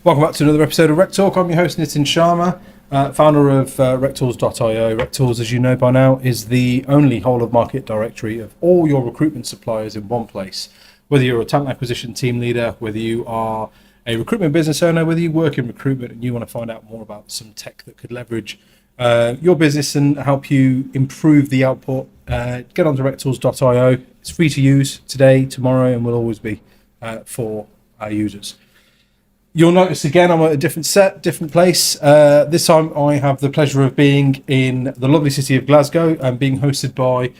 Welcome back to another episode of RecTalk. I'm your host, Nitin Sharma, founder of RecTools.io. RecTools, as you know by now, is the only whole-of-market directory of all your recruitment suppliers in one place. Whether you're a talent acquisition team leader, whether you are a recruitment business owner, whether you work in recruitment and you want to find out more about some tech that could leverage your business and help you improve the output, get onto RecTools.io. It's free to use today, tomorrow, and will always be for our users. You'll notice again, I'm at a different place. This time I have the pleasure of being in the lovely city of Glasgow and being hosted by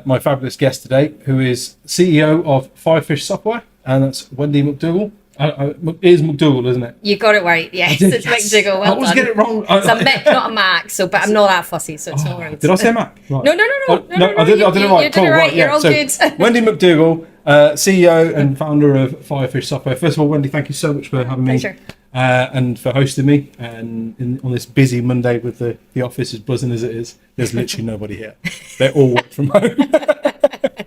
my fabulous guest today, who is CEO of Firefish Software, and that's Wendy McDougall. It is McDougall, isn't it? You got it right, yes. It's McDougall, well I always done. get it wrong. It's a Mick, not a Mac, but I'm not that fussy, so it's all right. Did I say Mac? Right. No, I did it right. You did it right, you're all so, good. Wendy McDougall, CEO and founder of Firefish Software. First of all, Wendy, thank you so much for having me. And for hosting me and on this busy Monday with the office as buzzing as it is. There's literally nobody here. They all work from home.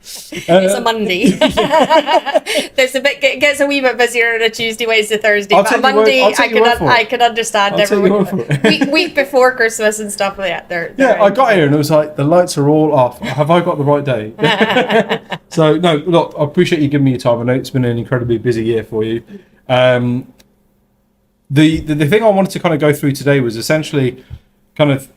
It's a Monday. There's it gets a wee bit busier on a Tuesday, Wednesday, Thursday. But on Monday, I can understand everyone. Week before Christmas and stuff like that. I got here and it was like, the lights are all off. Have I got the right day? So, no, look, I appreciate you giving me your time. I know it's been an incredibly busy year for you. The thing I wanted to kind of go through today was essentially kind of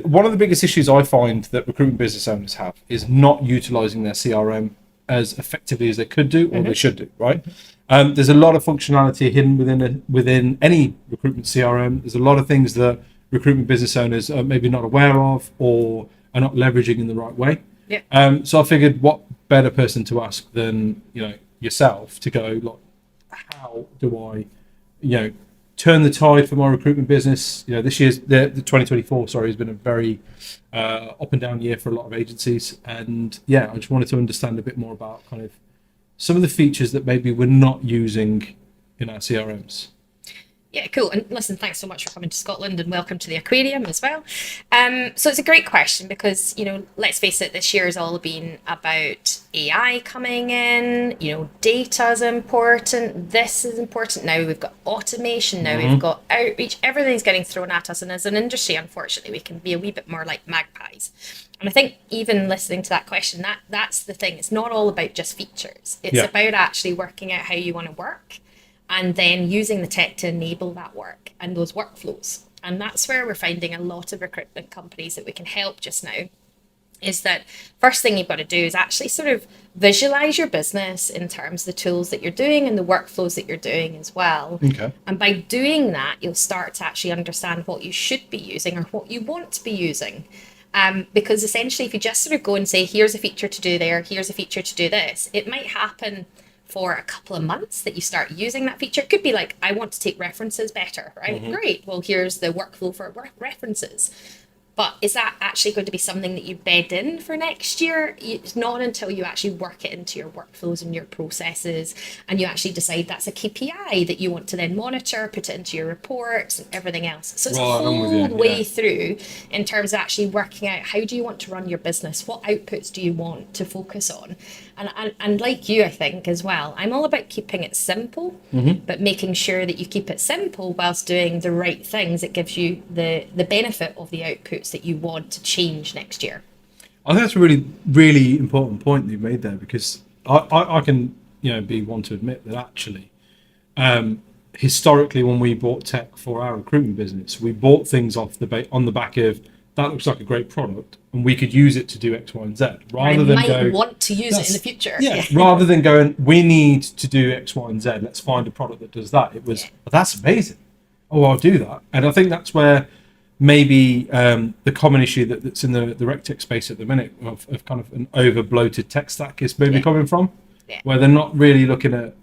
one of the biggest issues I find that recruitment business owners have is not utilizing their CRM as effectively as they could do or they should do, right? There's a lot of functionality hidden within any recruitment CRM. There's a lot of things that recruitment business owners are maybe not aware of or are not leveraging in the right way. Yeah. So I figured, what better person to ask than yourself to go, like, how do I turn the tide for my recruitment business? This year's the 2024 has been a very up and down year for a lot of agencies, and I just wanted to understand a bit more about kind of some of the features that maybe we're not using in our CRMs. Yeah, cool. And listen, thanks so much for coming to Scotland and welcome to the aquarium as well. So it's a great question because, let's face it, this year has all been about AI coming in, data is important, this is important. Now we've got automation, now we've got outreach, everything's getting thrown at us. And as an industry, unfortunately, we can be a wee bit more like magpies. And I think even listening to that question, that's the thing. It's not all about just features. It's about actually working out how you want to work, and then using the tech to enable that work and those workflows. And that's where we're finding a lot of recruitment companies that we can help just now, is that first thing you've got to do is actually sort of visualize your business in terms of the tools that you're doing and the workflows that you're doing as well. Okay. And by doing that, you'll start to actually understand what you should be using or what you want to be using. Because essentially, if you just sort of go and say, here's a feature to do there, here's a feature to do this, it might happen for a couple of months that you start using that feature. It could be like, I want to take references better, right? Great. Well, here's the workflow for references. But is that actually going to be something that you bed in for next year? It's not until you actually work it into your workflows and your processes, and you actually decide that's a KPI that you want to then monitor, put it into your reports and everything else. So it's a whole way through in terms of actually working out, how do you want to run your business? What outputs do you want to focus on? And like you, I think, as well, I'm all about keeping it simple, but making sure that you keep it simple whilst doing the right things that gives you the benefit of the outputs that you want to change next year. I think that's a really, really important point that you've made there, because I can be one to admit that actually historically, when we bought tech for our recruitment business, we bought things on the back of, that looks like a great product and we could use it to do X, Y, and Z, rather than want to use it in the future. Rather than going, we need to do X, Y, and Z, let's find a product that does that. It was, well, that's amazing. Oh, I'll do that. And I think that's where maybe the common issue that's in the RecTech space at the minute of kind of an over bloated tech stack is maybe coming from, where they're not really looking at,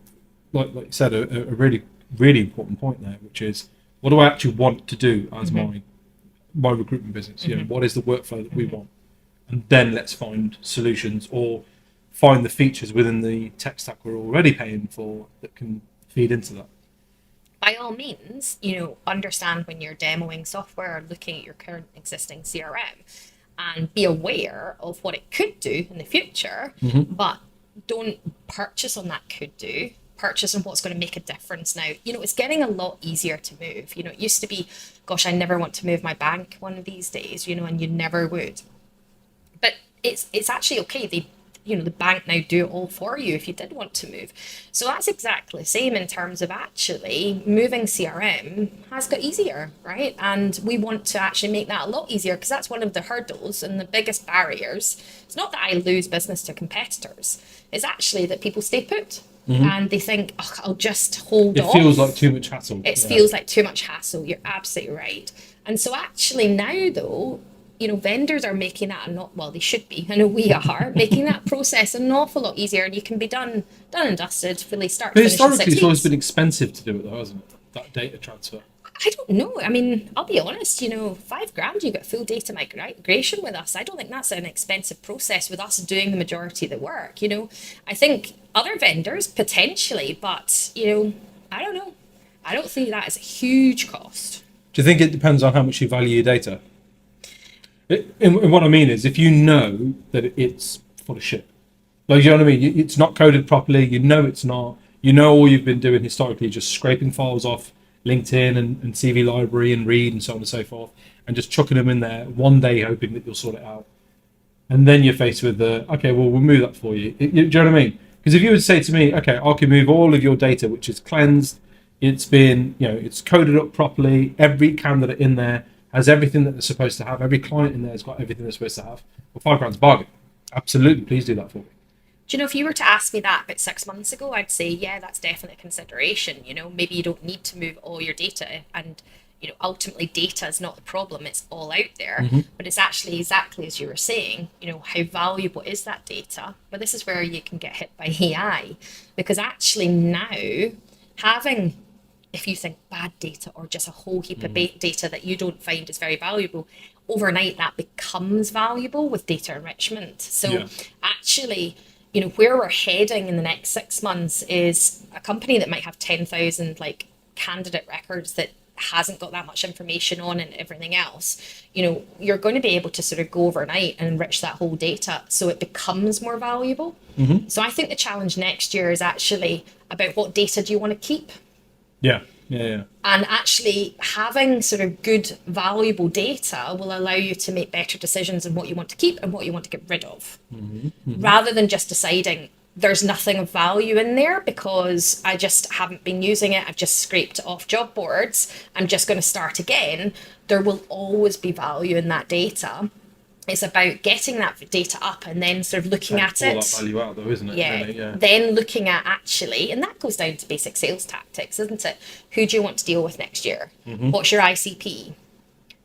like you said, a really, really important point there, which is, what do I actually want to do as my recruitment business? What is the workflow that we want? And then let's find solutions or find the features within the tech stack we're already paying for that can feed into that. By all means, understand when you're demoing software or looking at your current existing CRM, and be aware of what it could do in the future, but don't purchase on that could do. purchase and what's going to make a difference now. It's getting a lot easier to move. It used to be, gosh, I never want to move my bank one of these days, and you never would. But it's actually okay. The bank now do it all for you if you did want to move. So that's exactly the same in terms of actually moving CRM has got easier, right? And we want to actually make that a lot easier, because that's one of the hurdles and the biggest barriers. It's not that I lose business to competitors. It's actually that people stay put. And they think, oh, I'll just hold off. It feels like too much hassle. It feels like too much hassle. You're absolutely right. And so actually now, though, vendors are making that they should be. I know we are making that process an awful lot easier, and you can be done and dusted, fully start. But historically, it's always been expensive to do it, though, hasn't it? That data transfer. I don't know. I mean, I'll be honest. $5,000, you get full data migration with us. I don't think that's an expensive process with us doing the majority of the work. I think other vendors potentially, but I don't know. I don't think that is a huge cost. Do you think it depends on how much you value your data? And what I mean is, if you know that it's full of shit, like, you know what I mean? It's not coded properly. It's not. All you've been doing historically is just scraping files off LinkedIn and CV Library and Read and so on and so forth, and just chucking them in there one day, hoping that you'll sort it out. And then you're faced with okay, well, we'll move that for you. Do you know what I mean? Because if you would say to me, okay, I can move all of your data, which is cleansed, it's been, it's coded up properly, every candidate in there has everything that they're supposed to have. Every client in there has got everything they're supposed to have. Well, £5 bargain. Absolutely, please do that for me. Do if you were to ask me that about 6 months ago, I'd say, yeah, that's definitely a consideration. Maybe you don't need to move all your data, and ultimately data is not the problem. It's all out there, but it's actually exactly as you were saying. How valuable is that data? But this is where you can get hit by AI, because actually now having, if you think bad data or just a whole heap of data that you don't find is very valuable, overnight that becomes valuable with data enrichment. So actually, where we're heading in the next 6 months is a company that might have 10,000 candidate records that hasn't got that much information on and everything else. You're going to be able to sort of go overnight and enrich that whole data so it becomes more valuable. So I think the challenge next year is actually about what data do you want to keep? Yeah. And actually having sort of good, valuable data will allow you to make better decisions on what you want to keep and what you want to get rid of. Rather than just deciding there's nothing of value in there because I just haven't been using it, I've just scraped it off job boards, I'm just going to start again. There will always be value in that data. It's about getting that data up and then sort of looking at it. That value out, though, isn't it? Yeah. Really? Yeah. Then looking at actually, and that goes down to basic sales tactics, isn't it? Who do you want to deal with next year? What's your ICP?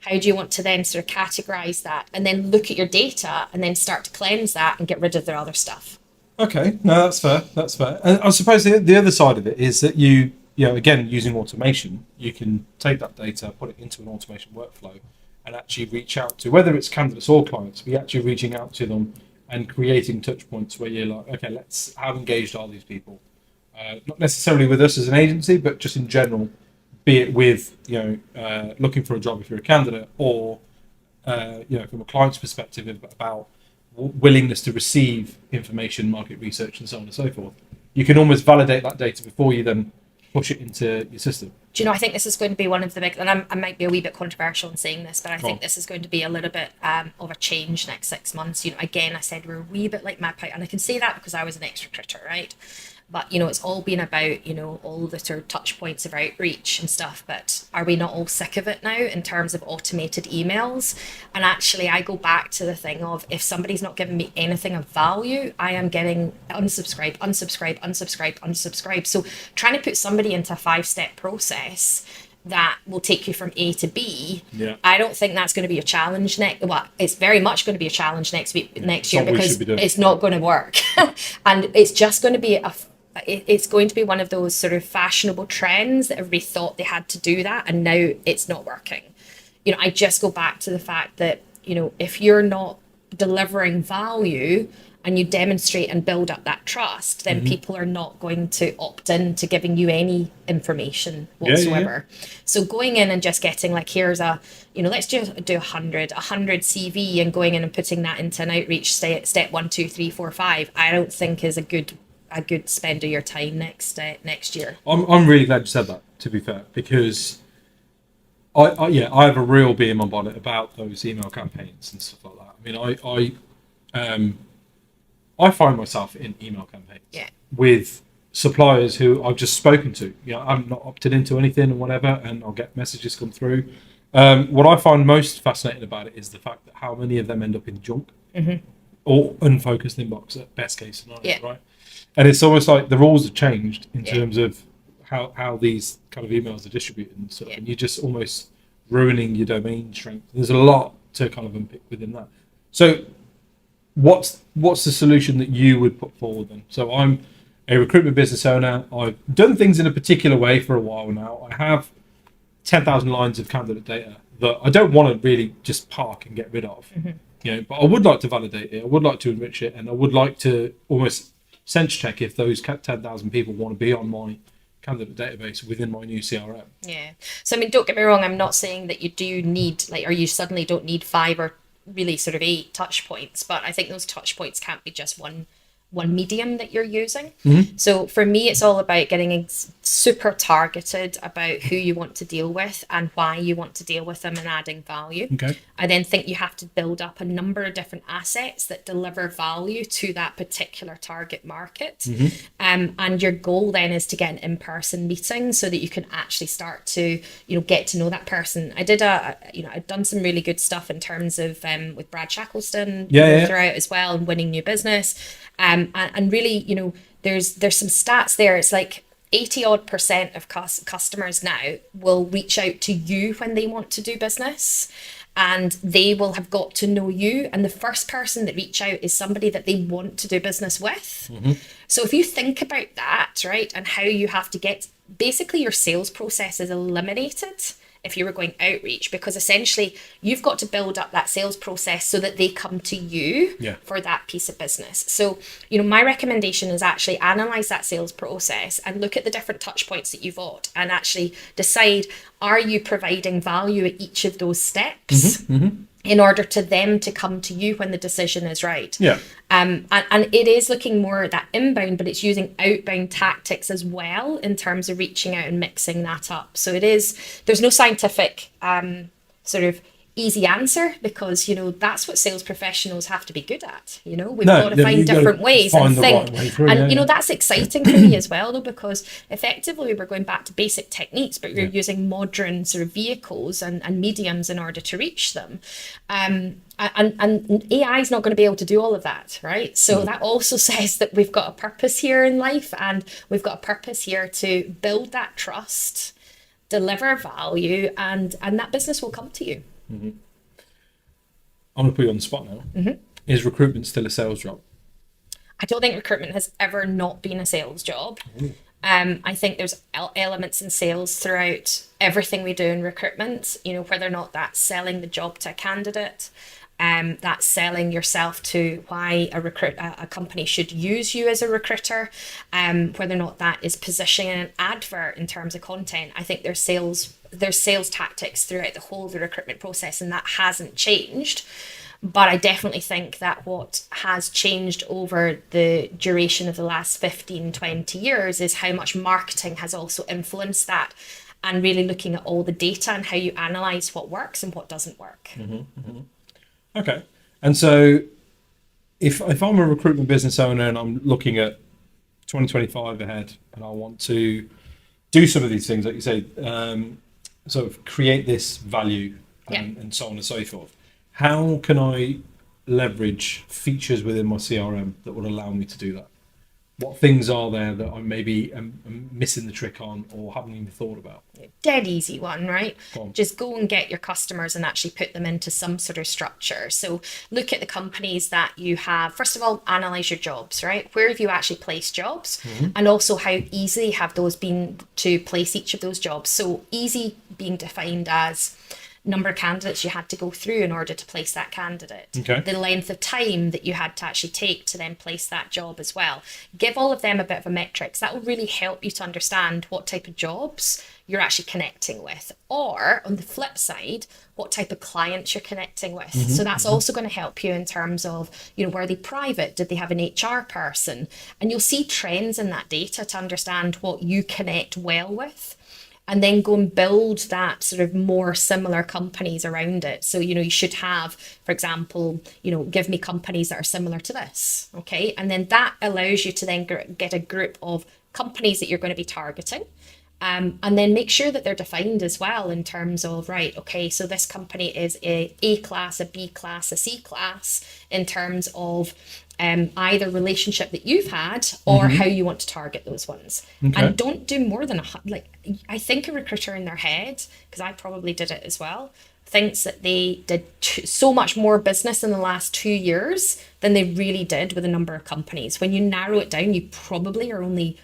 How do you want to then sort of categorize that and then look at your data and then start to cleanse that and get rid of the other stuff? Okay, no, that's fair. That's fair. And I suppose the other side of it is that again, using automation, you can take that data, put it into an automation workflow, and actually reach out to, whether it's candidates or clients, we actually reaching out to them and creating touch points where you're like, okay, how engaged are these people? Not necessarily with us as an agency, but just in general, be it with, looking for a job if you're a candidate, or, from a client's perspective about willingness to receive information, market research, and so on and so forth. You can almost validate that data before you then push it into your system. Do I think this is going to be one of the big, and I might be a wee bit controversial in saying this, but I think this is going to be a little bit of a change next 6 months. Again, I said we're a wee bit like Magpie, and I can say that because I was an ex-recruiter, right? But, it's all been about, all the sort of touch points of outreach and stuff. But are we not all sick of it now in terms of automated emails? And actually, I go back to the thing of, if somebody's not giving me anything of value, I am getting unsubscribe. So trying to put somebody into a 5-step process that will take you from A to B, I don't think that's going to be a challenge next. Well, it's very much going to be a challenge next year, because it's not going to work. And it's just going to be it's going to be one of those sort of fashionable trends that everybody thought they had to do that, and now it's not working. I just go back to the fact that, if you're not delivering value and you demonstrate and build up that trust, then people are not going to opt in to giving you any information whatsoever. So going in and just getting here's a, let's just do 100 CV and going in and putting that into an outreach step 1, 2, 3, 4, 5, I don't think is a good a good spend of your time next year. I'm really glad you said that, to be fair, because I have a real bee in my bonnet about those email campaigns and stuff like that. I mean, I find myself in email campaigns with suppliers who I've just spoken to. I'm not opted into anything or whatever, and I'll get messages come through. What I find most fascinating about it is the fact that how many of them end up in junk or unfocused inbox at best case scenario, right? And it's almost like the rules have changed in terms of how these kind of emails are distributed and stuff, and you're just almost ruining your domain strength. There's a lot to kind of unpick within that. So what's the solution that you would put forward then? So I'm a recruitment business owner. I've done things in a particular way for a while now. I have 10,000 lines of candidate data that I don't want to really just park and get rid of. But I would like to validate it. I would like to enrich it, and I would like to almost sense check if those 10,000 people want to be on my candidate database within my new CRM. Yeah. So, I mean, don't get me wrong. I'm not saying that you do need, or you suddenly don't need 5 or really sort of 8 touch points, but I think those touch points can't be just one medium that you're using. So for me, it's all about getting super targeted about who you want to deal with and why you want to deal with them and adding value. I then think you have to build up a number of different assets that deliver value to that particular target market. And your goal then is to get an in-person meeting so that you can actually start to, get to know that person. I did I've done some really good stuff in terms of with Brad Shackleston throughout as well, and winning new business. And really, there's some stats there. It's like 80% of customers now will reach out to you when they want to do business, and they will have got to know you. And the first person that reach out is somebody that they want to do business with. So if you think about that, right, and how you have to get basically your sales process is eliminated if you were going outreach, because essentially you've got to build up that sales process so that they come to you for that piece of business. So, my recommendation is actually analyze that sales process and look at the different touch points that you've got and actually decide, are you providing value at each of those steps? In order to them to come to you when the decision is right. And it is looking more at that inbound, but it's using outbound tactics as well in terms of reaching out and mixing that up. So there's no scientific sort of easy answer, because that's what sales professionals have to be good at. We've got to find different ways and think, and that's exciting for me as well, though, because effectively we're going back to basic techniques, but you're using modern sort of vehicles and mediums in order to reach them. And AI is not going to be able to do all of that, right? So that also says that we've got a purpose here in life, and we've got a purpose here to build that trust, deliver value, and that business will come to you. I'm going to put you on the spot now. Is recruitment still a sales job? I don't think recruitment has ever not been a sales job. I think there's elements in sales throughout everything we do in recruitment, whether or not that's selling the job to a candidate, that's selling yourself to why a company should use you as a recruiter, whether or not that is positioning an advert in terms of content. I think there's sales tactics throughout the whole of the recruitment process, and that hasn't changed. But I definitely think that what has changed over the duration of the last 15, 20 years is how much marketing has also influenced that, and really looking at all the data and how you analyze what works and what doesn't work. Okay. And so if I'm a recruitment business owner and I'm looking at 2025 ahead, and I want to do some of these things, like you say, sort of create this value and so on and so forth, how can I leverage features within my CRM that would allow me to do that? What things are there that I maybe am missing the trick on or haven't even thought about? Dead easy one, right? Just go and get your customers and actually put them into some sort of structure. So look at the companies that you have. First of all, analyze your jobs, right? Where have you actually placed jobs? And also how easy have those been to place each of those jobs? So easy being defined as number of candidates you had to go through in order to place that candidate, Okay. the length of time that you had to actually take to then place that job as well. Give all of them a bit of a metrics. That will really help you to understand what type of jobs you're actually connecting with, or on the flip side, what type of clients you're connecting with. So that's also going to help you in terms of, were they private? Did they have an HR person? And you'll see trends in that data to understand what you connect well with, and then go and build that sort of more similar companies around it. So, you should have, for example, give me companies that are similar to this. Okay. And then that allows you to then get a group of companies that you're going to be targeting. And then make sure that they're defined as well in terms of, right, okay, so this company is a class, a B class, a C class in terms of either relationship that you've had or how you want to target those ones. Okay. And don't do more than I think a recruiter in their head, because I probably did it as well, thinks that they did so much more business in the last 2 years than they really did with a number of companies. When you narrow it down, you probably are only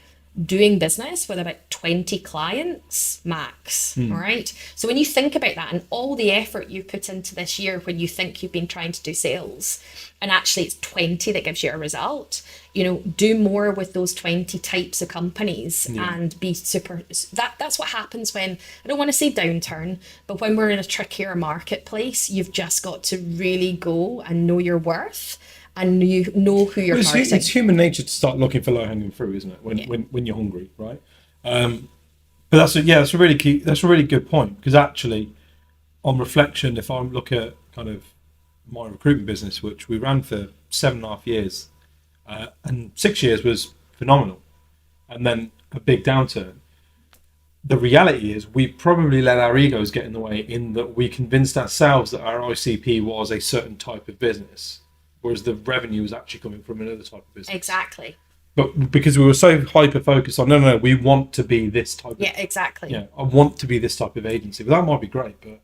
doing business with about 20 clients max. All right. So when you think about that and all the effort you put into this year, when you think you've been trying to do sales, and actually it's 20 that gives you a result, do more with those 20 types of companies and be super. That's what happens when, I don't want to say downturn, but when we're in a trickier marketplace, you've just got to really go and know your worth. And you know who you're targeting. It's human nature to start looking for low-hanging fruit, isn't it? When you're hungry, right? But that's a really key. That's a really good point, because actually, on reflection, if I look at kind of my recruitment business, which we ran for 7.5 years, and 6 years was phenomenal, and then a big downturn. The reality is, we probably let our egos get in the way, in that we convinced ourselves that our ICP was a certain type of business, whereas the revenue was actually coming from another type of business. Exactly. But because we were so hyper focused on, no, we want to be this type of... Yeah, exactly. Yeah, I want to be this type of agency. But that might be great, but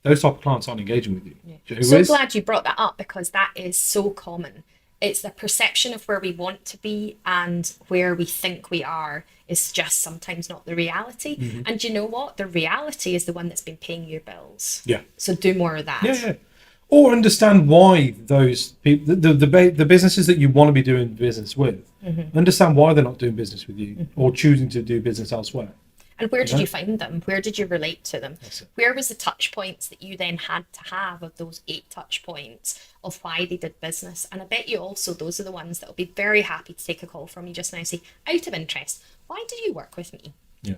those type of clients aren't engaging with you. Yeah. So glad you brought that up, because that is so common. It's the perception of where we want to be and where we think we are is just sometimes not the reality. And you know what? The reality is the one that's been paying your bills. Yeah. So do more of that. Yeah. Or understand why those people, the businesses that you want to be doing business with, understand why they're not doing business with you or choosing to do business elsewhere. And where did you find them? Where did you relate to them? Where was the touch points that you then had to have of those 8 touch points of why they did business? And I bet you also those are the ones that will be very happy to take a call from you just now and say, out of interest, why did you work with me? Yeah.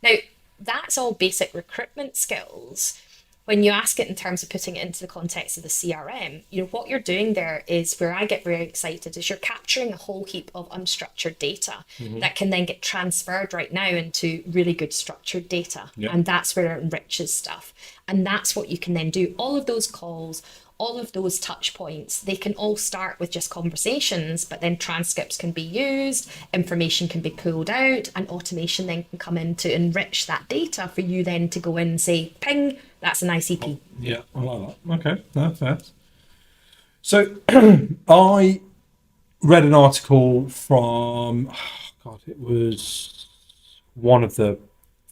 Now that's all basic recruitment skills. When you ask it in terms of putting it into the context of the CRM, what you're doing there is where I get very excited is you're capturing a whole heap of unstructured data that can then get transferred right now into really good structured data. Yeah. And that's where it enriches stuff. And that's what you can then do. All of those calls, all of those touch points, they can all start with just conversations, but then transcripts can be used, information can be pulled out, and automation then can come in to enrich that data for you then to go in and say, ping, that's an ICP. Yeah, I like that. Okay, that's fair. So I read an article from, it was one of the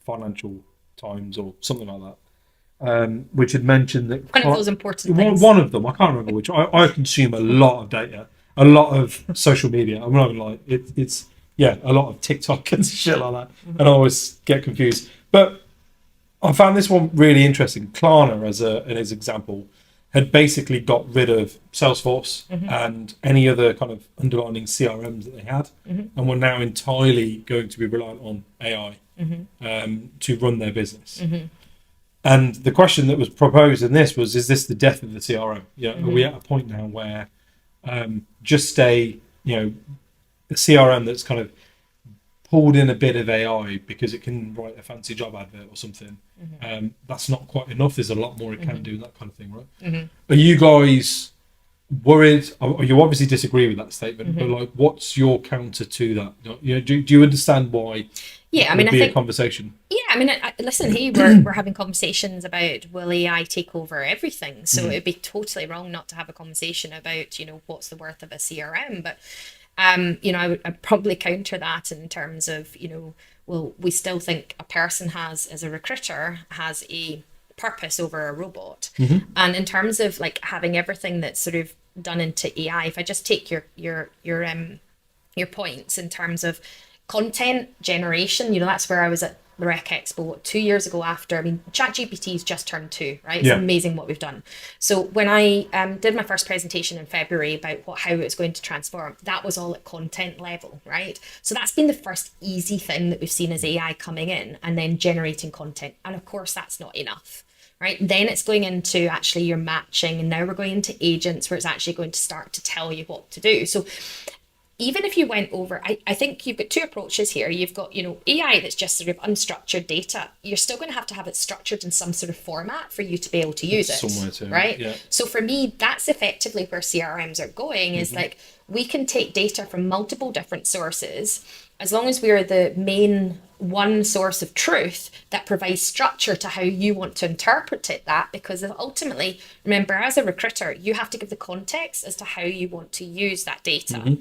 Financial Times or something like that. Which had mentioned that one of those important things. One of them, I can't remember which. I consume a lot of data, a lot of social media. I'm not gonna lie, it's a lot of TikTok and shit like that, and I always get confused. But I found this one really interesting. Klarna, as an example, had basically got rid of Salesforce and any other kind of underlying CRMs that they had, and were now entirely going to be reliant on AI to run their business. And the question that was proposed in this was, is this the death of the CRM? Are we at a point now where just a CRM that's kind of pulled in a bit of AI because it can write a fancy job advert or something, that's not quite enough. There's a lot more it can do, that kind of thing, right? Are you guys worried? You obviously disagree with that statement, but what's your counter to that? Do you understand why? Yeah, I mean, I think a conversation. Yeah, I mean, listen, hey, we're having conversations about will AI take over everything? So it'd be totally wrong not to have a conversation about, what's the worth of a CRM. But, I'd probably counter that in terms of, well, we still think a person as a recruiter, has a purpose over a robot. Mm-hmm. And in terms of like having everything that's sort of done into AI, if I just take your points in terms of content generation, that's where I was at the Rec Expo 2 years ago after. I mean, ChatGPT's just turned 2, right? It's Yeah. amazing what we've done. So when I did my first presentation in February about how it was going to transform, that was all at content level, right? So that's been the first easy thing that we've seen as AI coming in and then generating content. And of course, that's not enough. Right. Then it's going into actually your matching. And now we're going into agents where it's actually going to start to tell you what to do. So even if you went over, I think you've got two approaches here. You've got, AI that's just sort of unstructured data. You're still going to have it structured in some sort of format for you to be able to use it. Somewhere to, right? Yeah. So for me, that's effectively where CRMs are going, is like we can take data from multiple different sources, as long as we're the main one source of truth that provides structure to how you want to interpret that. Because ultimately, remember, as a recruiter, you have to give the context as to how you want to use that data.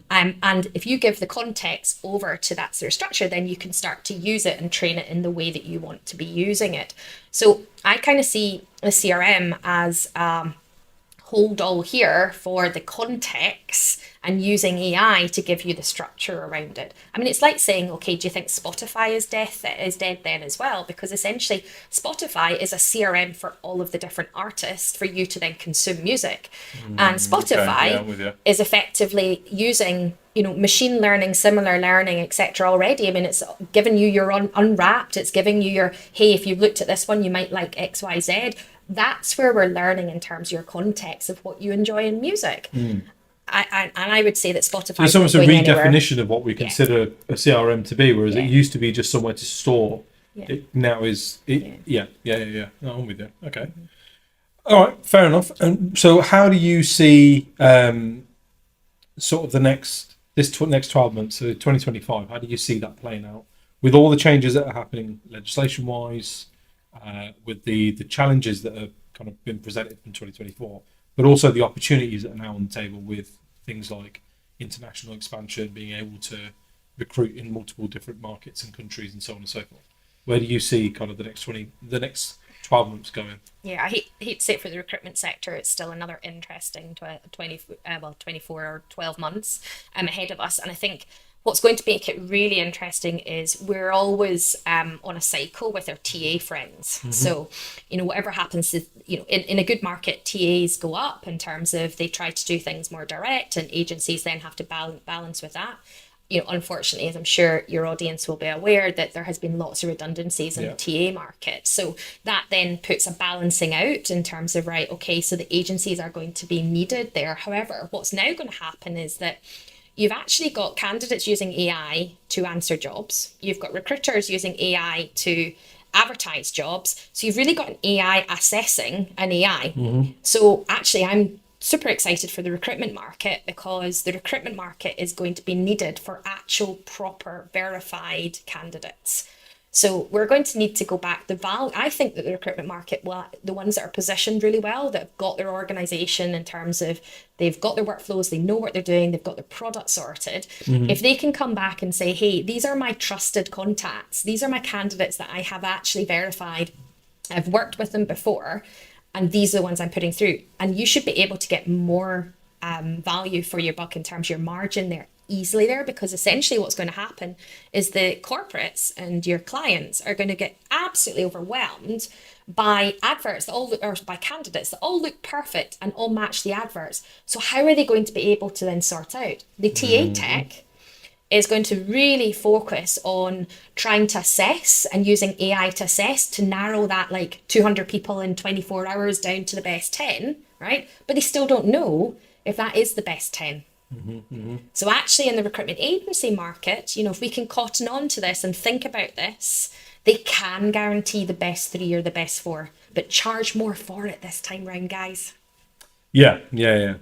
And if you give the context over to that sort of structure, then you can start to use it and train it in the way that you want to be using it. So I kind of see a CRM as hold all here for the context and using AI to give you the structure around it. I mean, it's like saying, okay, do you think Spotify is dead then as well? Because essentially Spotify is a CRM for all of the different artists for you to then consume music. And Spotify is effectively using, machine learning, similar learning, etc. already. I mean, it's giving you your unwrapped, it's giving you your, hey, if you looked at this one, you might like X, Y, Z. That's where we're learning in terms of your context of what you enjoy in music. I would say that Spotify. So it's almost a redefinition of what we consider a CRM to be, whereas it used to be just somewhere to store. It now is. No, I'm with you. Okay. All right. Fair enough. And so, how do you see sort of the next 12 months, so 2025? How do you see that playing out with all the changes that are happening legislation wise? With the challenges that have kind of been presented in 2024, but also the opportunities that are now on the table with things like international expansion, being able to recruit in multiple different markets and countries and so on and so forth. Where do you see kind of the next 12 months going? Yeah, I hate to say it, for the recruitment sector, it's still another interesting 24 or 12 months ahead of us. And I think what's going to make it really interesting is we're always on a cycle with our TA friends. So, whatever happens is, in a good market, TAs go up in terms of they try to do things more direct, and agencies then have to balance with that. Unfortunately, as I'm sure your audience will be aware, that there has been lots of redundancies in the TA market. So that then puts a balancing out in terms of, right, okay, so the agencies are going to be needed there. However, what's now going to happen is that you've actually got candidates using AI to answer jobs. You've got recruiters using AI to advertise jobs. So you've really got an AI assessing an AI. So actually, I'm super excited for the recruitment market, because the recruitment market is going to be needed for actual proper verified candidates. So we're going to need to go back. I think that the recruitment market, the ones that are positioned really well, that have got their organization in terms of they've got their workflows, they know what they're doing, they've got their product sorted. If they can come back and say, hey, these are my trusted contacts, these are my candidates that I have actually verified, I've worked with them before, and these are the ones I'm putting through. And you should be able to get more value for your buck in terms of your margin there, easily there, because essentially what's going to happen is the corporates and your clients are going to get absolutely overwhelmed by adverts or by candidates that all look perfect and all match the adverts. So how are they going to be able to then sort out? The TA tech is going to really focus on trying to assess and using AI to assess, to narrow that like 200 people in 24 hours down to the best 10, right? But they still don't know if that is the best 10. So actually in the recruitment agency market, if we can cotton on to this and think about this, they can guarantee the best 3 or the best 4, but charge more for it this time round, guys. Yeah.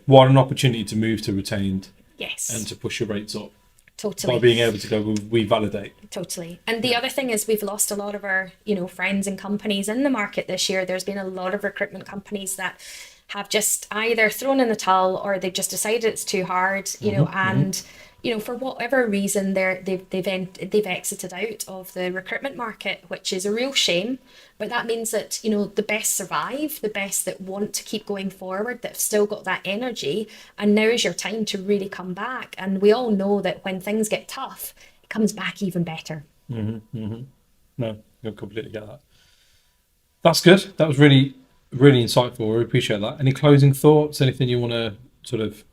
What an opportunity to move to retained. Yes. And to push your rates up. Totally. By being able to go, we validate. Totally. And the other thing is we've lost a lot of our, friends and companies in the market this year. There's been a lot of recruitment companies that have just either thrown in the towel or they've just decided it's too hard, and for whatever reason, they've exited out of the recruitment market, which is a real shame. But that means that, the best survive, the best that want to keep going forward, that have still got that energy. And now is your time to really come back. And we all know that when things get tough, it comes back even better. No, I completely get that. That's good. That was really, really insightful. I appreciate that. Any closing thoughts? Anything you want to sort of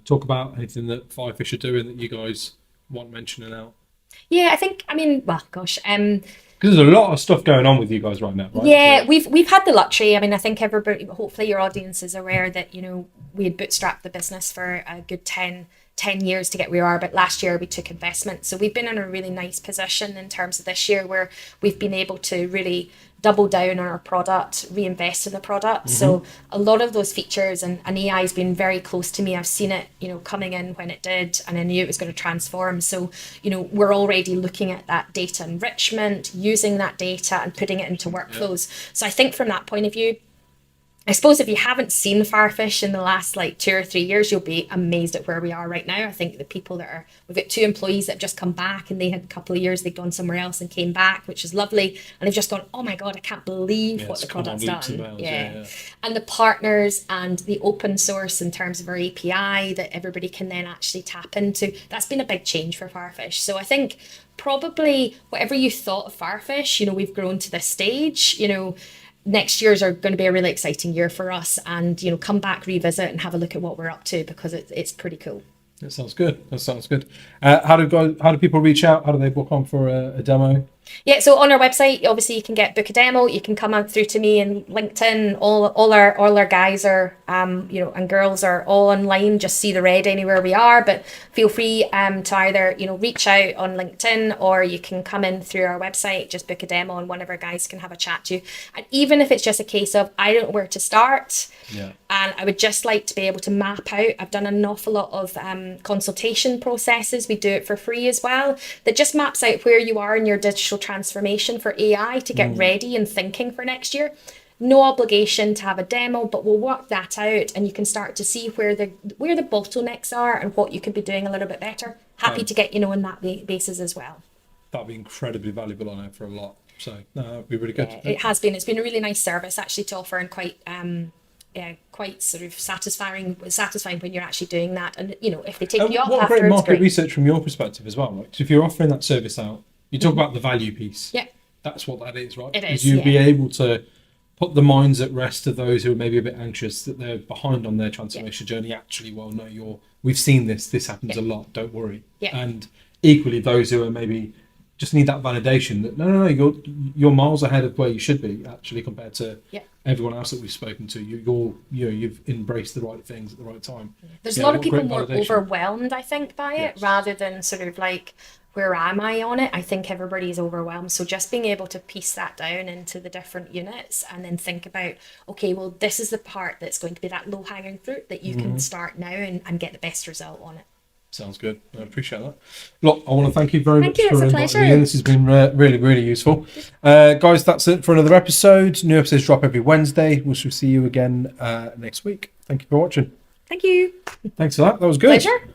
talk about? Anything that Firefish are doing that you guys want mentioning out? Yeah, well, gosh. Because there's a lot of stuff going on with you guys right now, right? Yeah, we've had the luxury. I think everybody, hopefully your audience is aware that, we had bootstrapped the business for a good 10 years to get where we are, but last year we took investment. So we've been in a really nice position in terms of this year where we've been able to really double down on our product, reinvest in the product. So a lot of those features, and AI has been very close to me. I've seen it, coming in when it did, and I knew it was going to transform. So, we're already looking at that data enrichment, using that data and putting it into workflows. So I think from that point of view, I suppose if you haven't seen Firefish in the last 2 or 3 years, you'll be amazed at where we are right now. I think the people we've got 2 employees that have just come back, and they had a couple of years, they'd gone somewhere else and came back, which is lovely. And they've just gone, oh my God, I can't believe what the product's done. Yeah. And the partners and the open source in terms of our API that everybody can then actually tap into, that's been a big change for Firefish. So I think probably whatever you thought of Firefish, we've grown to this stage, next year's are going to be a really exciting year for us, and come back, revisit, and have a look at what we're up to, because it's pretty cool. That sounds good. How do people reach out? How do they book on for a demo? Yeah, so on our website, obviously you can book a demo. You can come out through to me in LinkedIn. All our guys are and girls are all online. Just see the red anywhere we are. But feel free to either reach out on LinkedIn, or you can come in through our website. Just book a demo, and one of our guys can have a chat to you. And even if it's just a case of I don't know where to start, and I would just like to be able to map out. I've done an awful lot of consultation processes. We do it for free as well. That just maps out where you are in your digital transformation for AI to get ready and thinking for next year. No obligation to have a demo, but we'll work that out, and you can start to see where the bottlenecks are and what you could be doing a little bit better. Happy to get on that basis as well. That'd be incredibly valuable, I know, for a lot. So that'd be really good. Yeah, it has been. It's been a really nice service actually to offer, and quite sort of satisfying when you're actually doing that. And if they take you off what afterwards, great market research from your perspective as well. So if you're offering that service out, you talk about the value piece. Yeah, that's what that is, right? It is. You'll be able to put the minds at rest of those who are maybe a bit anxious that they're behind on their transformation journey. Actually, well, no, we've seen this happens a lot. Don't worry. Yeah. And equally, those who are maybe just need that validation that no, you're miles ahead of where you should be actually compared to everyone else that we've spoken to. You've embraced the right things at the right time. There's a lot of people more overwhelmed, I think, by it rather than sort of where am I on it? I think everybody's overwhelmed. So just being able to piece that down into the different units and then think about, okay, well, this is the part that's going to be that low-hanging fruit that you can start now and get the best result on it. Sounds good. I appreciate that. Look, I want to thank you very much for inviting me. This has been really, really useful. Guys, that's it for another episode. New episodes drop every Wednesday. We shall see you again next week. Thank you for watching. Thank you. Thanks for that. That was good. Pleasure.